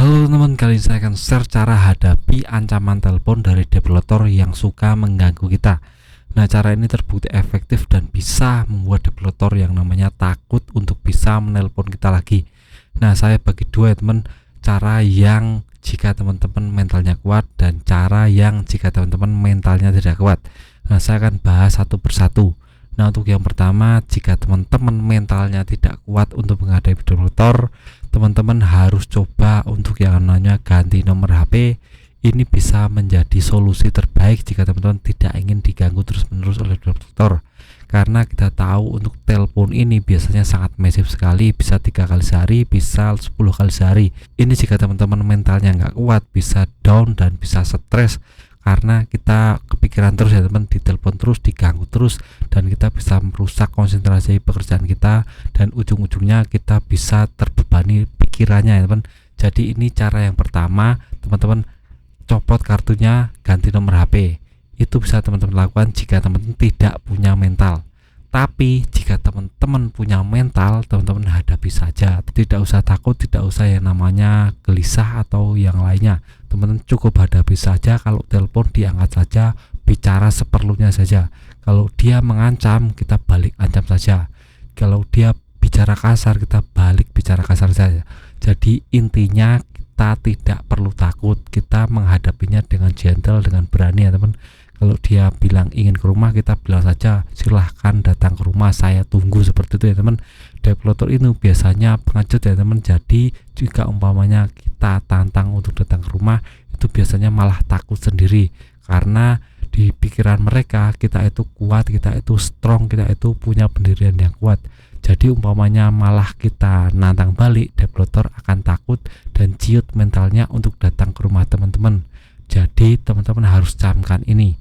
Halo teman, kali ini saya akan share cara hadapi ancaman telepon dari developer yang suka mengganggu kita. Nah, cara ini terbukti efektif dan bisa membuat developer yang namanya takut untuk bisa menelpon kita lagi. Nah, saya bagi dua ya teman, cara yang jika teman-teman mentalnya kuat dan cara yang jika teman-teman mentalnya tidak kuat. Nah, saya akan bahas satu persatu. Nah, untuk yang pertama, jika teman-teman mentalnya tidak kuat untuk menghadapi developer, teman-teman harus coba untuk yang namanya ganti nomor HP. Ini bisa menjadi solusi terbaik jika teman-teman tidak ingin diganggu terus-menerus oleh developer. Karena kita tahu untuk telepon ini biasanya sangat masif sekali, bisa 3 kali sehari, bisa 10 kali sehari. Ini jika teman-teman mentalnya nggak kuat, bisa down dan bisa stres. Karena kita kepikiran terus ya teman, ditelepon terus, diganggu terus, dan kita bisa merusak konsentrasi pekerjaan kita, dan ujung-ujungnya kita bisa terbebani pikirannya ya teman. Jadi ini cara yang pertama, teman-teman copot kartunya, ganti nomor HP. Itu bisa teman-teman lakukan jika teman-teman tidak punya mental. Tapi jika teman-teman punya mental, teman-teman hadapi saja, tidak usah takut, tidak usah yang namanya gelisah atau yang lainnya. Teman-teman cukup hadapi saja. Kalau telepon diangkat saja, bicara seperlunya saja. Kalau dia mengancam, kita balik ancam saja. Kalau dia bicara kasar, kita balik bicara kasar saja. Jadi intinya kita tidak perlu takut, kita menghadapinya dengan gentle, dengan berani ya teman. Kalau dia bilang ingin ke rumah, kita bilang saja silahkan datang ke rumah, saya tunggu, seperti itu ya teman. Developer itu biasanya pengecut ya teman. Jadi jika umpamanya kita tantang untuk datang ke rumah, itu biasanya malah takut sendiri, karena di pikiran mereka kita itu kuat, kita itu strong, kita itu punya pendirian yang kuat. Jadi umpamanya malah kita nantang balik, developer akan takut dan ciut mentalnya untuk datang ke rumah teman-teman. Jadi teman-teman harus camkan ini,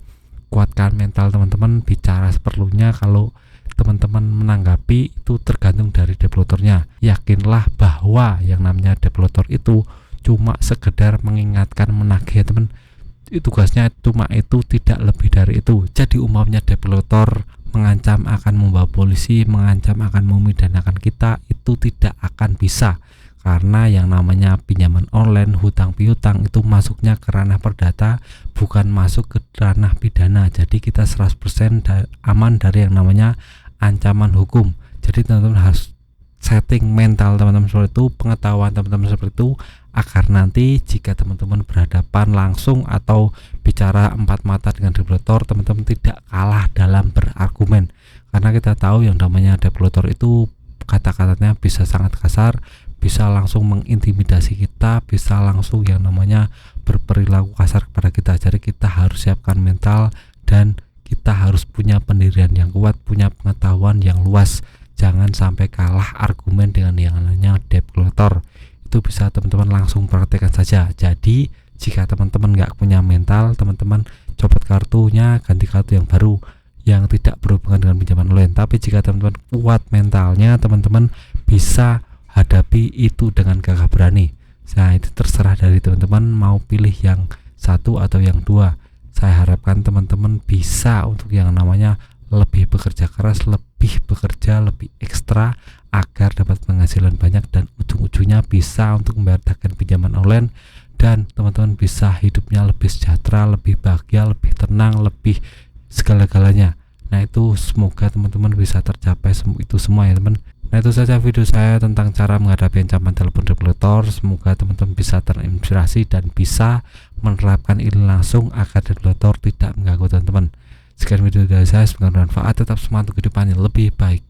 kuatkan mental teman-teman, bicara seperlunya. Kalau teman-teman menanggapi itu tergantung dari developernya. Yakinlah bahwa yang namanya developer itu cuma sekedar mengingatkan, menagih teman. Tugasnya cuma itu, tidak lebih dari itu. Jadi umpamanya developer mengancam akan membawa polisi, mengancam akan memidanakan kita, itu tidak akan bisa. Karena yang namanya pinjaman online, hutang piutang itu masuknya ke ranah perdata, bukan masuk ke ranah pidana. Jadi kita 100% aman dari yang namanya ancaman hukum. Jadi teman-teman harus setting mental teman-teman seperti itu, pengetahuan teman-teman seperti itu, agar nanti jika teman-teman berhadapan langsung atau bicara empat mata dengan developer, teman-teman tidak kalah dalam berargumen. Karena kita tahu yang namanya developer itu kata-katanya bisa sangat kasar, bisa langsung mengintimidasi kita, bisa langsung yang namanya berperilaku kasar kepada kita. Jadi kita harus siapkan mental dan kita harus punya pendirian yang kuat, punya pengetahuan yang luas. Jangan sampai kalah argumen dengan yang namanya developer. Itu bisa teman-teman langsung praktekkan saja. Jadi jika teman-teman nggak punya mental, teman-teman copot kartunya, ganti kartu yang baru yang tidak berhubungan dengan pinjaman online. Tapi jika teman-teman kuat mentalnya, teman-teman bisa hadapi itu dengan gagah berani. Nah, itu terserah dari teman-teman mau pilih yang satu atau yang dua. Saya harapkan teman-teman bisa untuk yang namanya lebih bekerja keras, lebih bekerja lebih ekstra agar dapat penghasilan banyak, dan ujung-ujungnya bisa untuk membayarkan pinjaman online, dan teman-teman bisa hidupnya lebih sejahtera, lebih bahagia, lebih tenang, lebih segala-galanya. Nah, itu semoga teman-teman bisa tercapai itu semua ya teman. Nah, itu saja video saya tentang cara menghadapi ancaman telepon developer. Semoga teman-teman bisa terinspirasi dan bisa menerapkan ini langsung agar developer tidak mengganggu teman-teman. Sekian video dari saya, semoga bermanfaat. Tetap semangat untuk kehidupan yang lebih baik.